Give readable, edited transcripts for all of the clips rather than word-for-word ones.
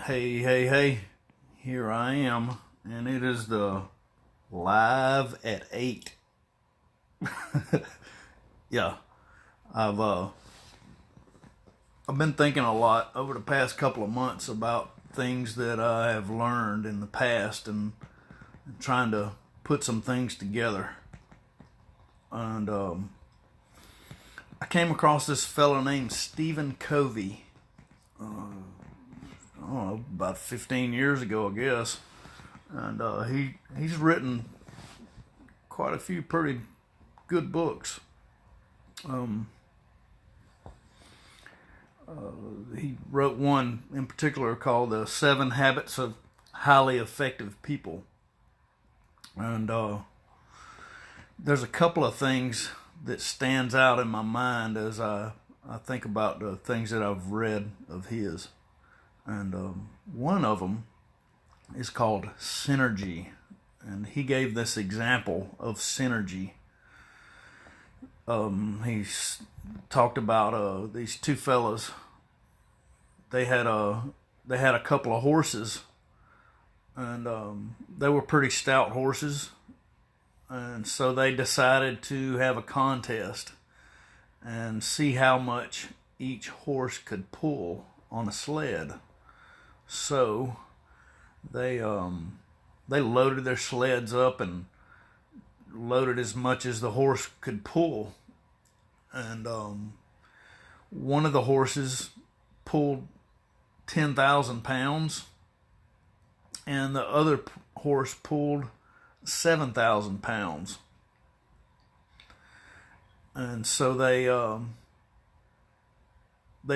Hey, hey, hey, here I am, and it is the live at 8. Yeah, I've uh I've been thinking a lot over the past couple of months about things that I have learned in the past and trying to put some things together. And I came across this fellow named Stephen Covey. I don't know, about 15 years ago, I guess. And he's written quite a few pretty good books. Um, he wrote one in particular called "The 7 Habits of Highly Effective People," and there's a couple of things that stands out in my mind as I think about the things that I've read of his, and one of them is called synergy, and he gave this example of synergy. He's talked about these two fellas. They had a couple of horses, and they were pretty stout horses, and so they decided to have a contest and see how much each horse could pull on a sled. So they loaded their sleds up and loaded as much as the horse could pull, and one of the horses pulled 10,000 pounds, and the other horse pulled 7,000 pounds. And so they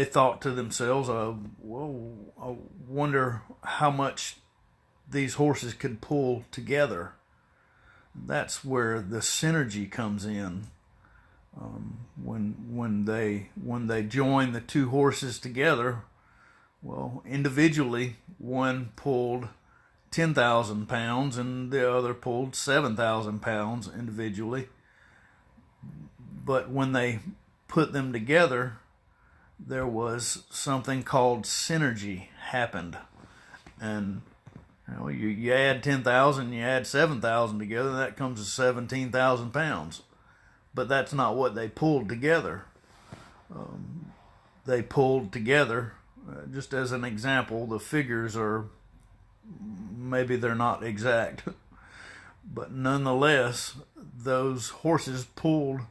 thought to themselves, "Whoa, I wonder how much these horses could pull together." That's where the synergy comes in. When they join the two horses together, well, individually one pulled 10,000 pounds and the other pulled 7,000 pounds individually. But when they put them together, there was something called synergy happened. And you add 10,000, you add 7,000 together, that comes to 17,000 pounds. But that's not what they pulled together. They pulled together, just as an example, the figures are, maybe they're not exact, but nonetheless, those horses pulled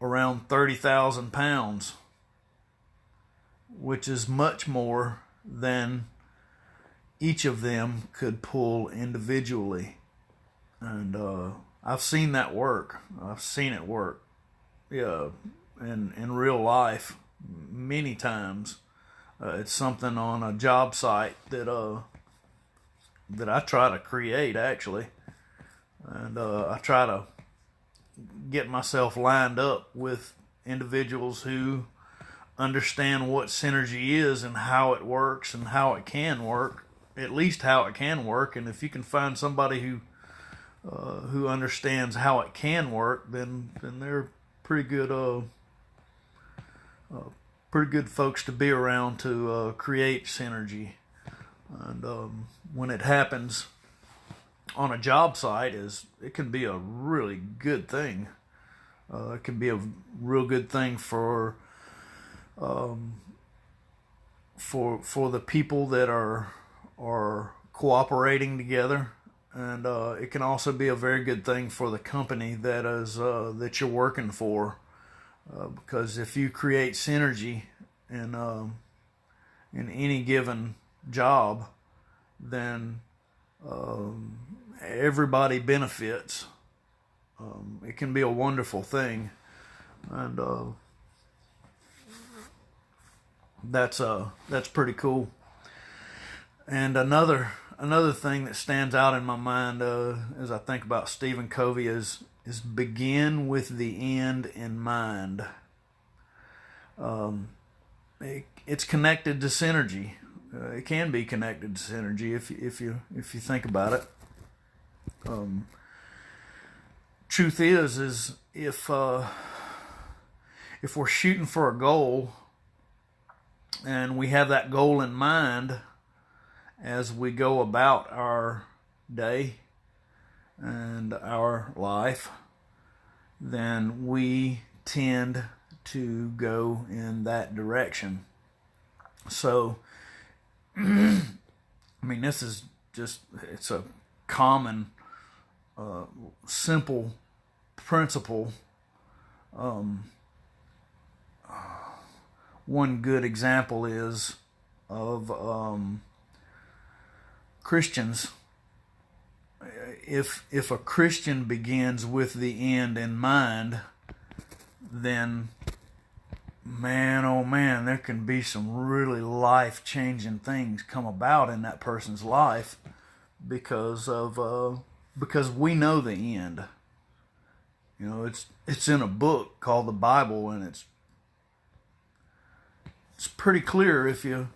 around 30,000 pounds, which is much more than each of them could pull individually. And I've seen that work. I've seen it work, yeah, in real life many times. It's something on a job site that I try to create, actually, and I try to get myself lined up with individuals who understand what synergy is and how it works and how it can work, at least how it can work. And if you can find somebody who understands how it can work, then they're pretty good folks to be around to create synergy. And when it happens on a job site, it can be a really good thing. It can be a real good thing for the people that are cooperating together, and it can also be a very good thing for the company that you're working for, because if you create synergy in any given job, then everybody benefits. It can be a wonderful thing, and that's pretty cool. And another thing that stands out in my mind as I think about Stephen Covey is begin with the end in mind. It's connected to synergy. It can be connected to synergy if you think about it. Truth is if we're shooting for a goal and we have that goal in mind, as we go about our day and our life, then we tend to go in that direction. So, I mean, this is just, it's a common, simple principle. One good example is of Christians. If a Christian begins with the end in mind, then man, oh man, there can be some really life-changing things come about in that person's life because we know the end. You know, it's in a book called the Bible, and it's pretty clear if you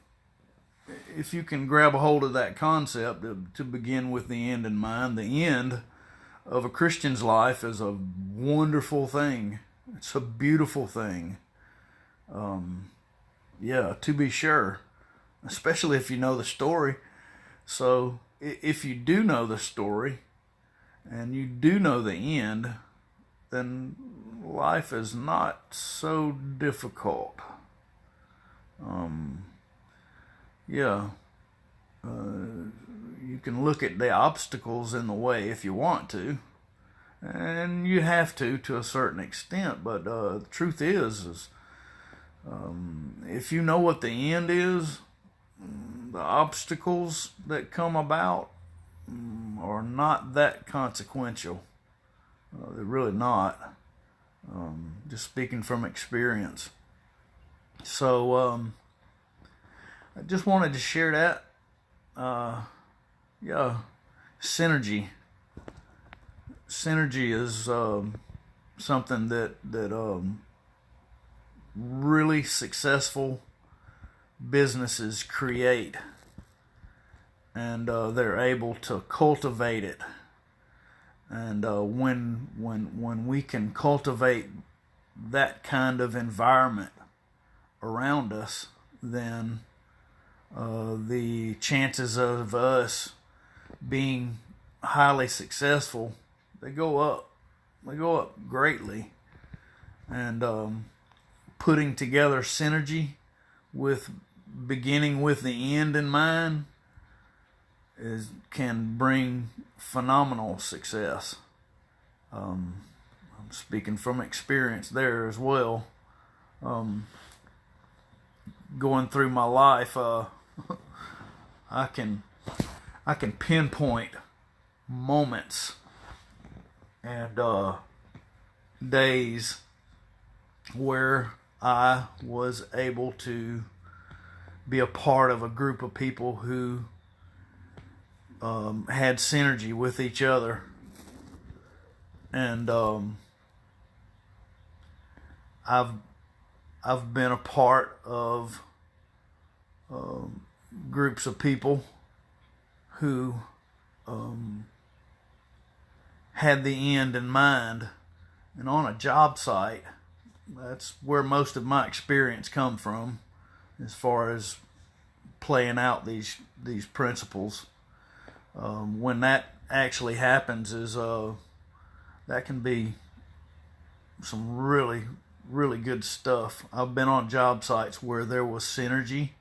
can grab a hold of that concept to begin with the end in mind. The end of a Christian's life is a wonderful thing. It's a beautiful thing. Yeah, to be sure, especially if you know the story. So if you do know the story and you do know the end, then life is not so difficult. Yeah, you can look at the obstacles in the way if you want to, and you have to a certain extent. But the truth is if you know what the end is, the obstacles that come about are not that consequential. They're really not. Just speaking from experience. So I just wanted to share that. Yeah, synergy. Synergy is something that really successful businesses create, and they're able to cultivate it. And when we can cultivate that kind of environment around us, then the chances of us being highly successful, they go up. They go up greatly. And putting together synergy with beginning with the end in mind can bring phenomenal success. I'm speaking from experience there as well. Going through my life, I can pinpoint moments and days where I was able to be a part of a group of people who had synergy with each other, and I've been a part of groups of people who had the end in mind, and on a job site, that's where most of my experience come from, as far as playing out these principles. When that actually happens, is that can be some really, really good stuff. I've been on job sites where there was synergy,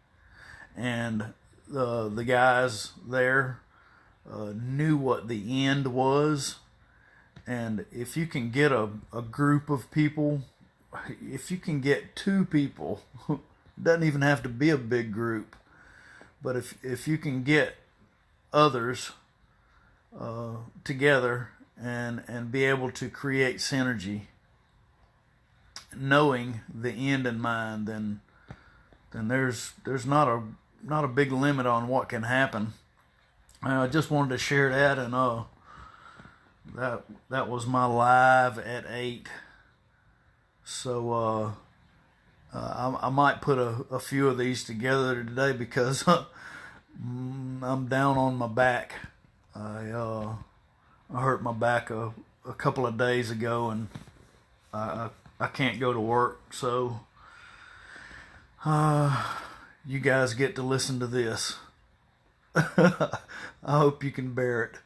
and the guys there knew what the end was. And if you can get a group of people, if you can get two people, it doesn't even have to be a big group, but if you can get others together and be able to create synergy, knowing the end in mind, then there's not a big limit on what can happen. I just wanted to share that, and that was my live at 8. So I might put a few of these together today because I'm down on my back. I hurt my back a couple of days ago, and I can't go to work. So you guys get to listen to this. I hope you can bear it.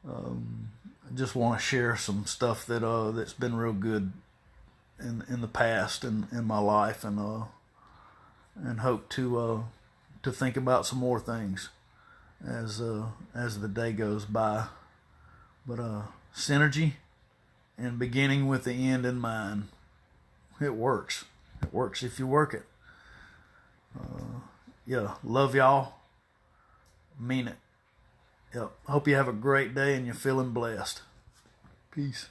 I just want to share some stuff that's been real good in the past and in my life, and hope to think about some more things as the day goes by. But synergy and beginning with the end in mind, it works. It works if you work it. Yeah, love y'all. Mean it. Yep. Hope you have a great day and you're feeling blessed. Peace.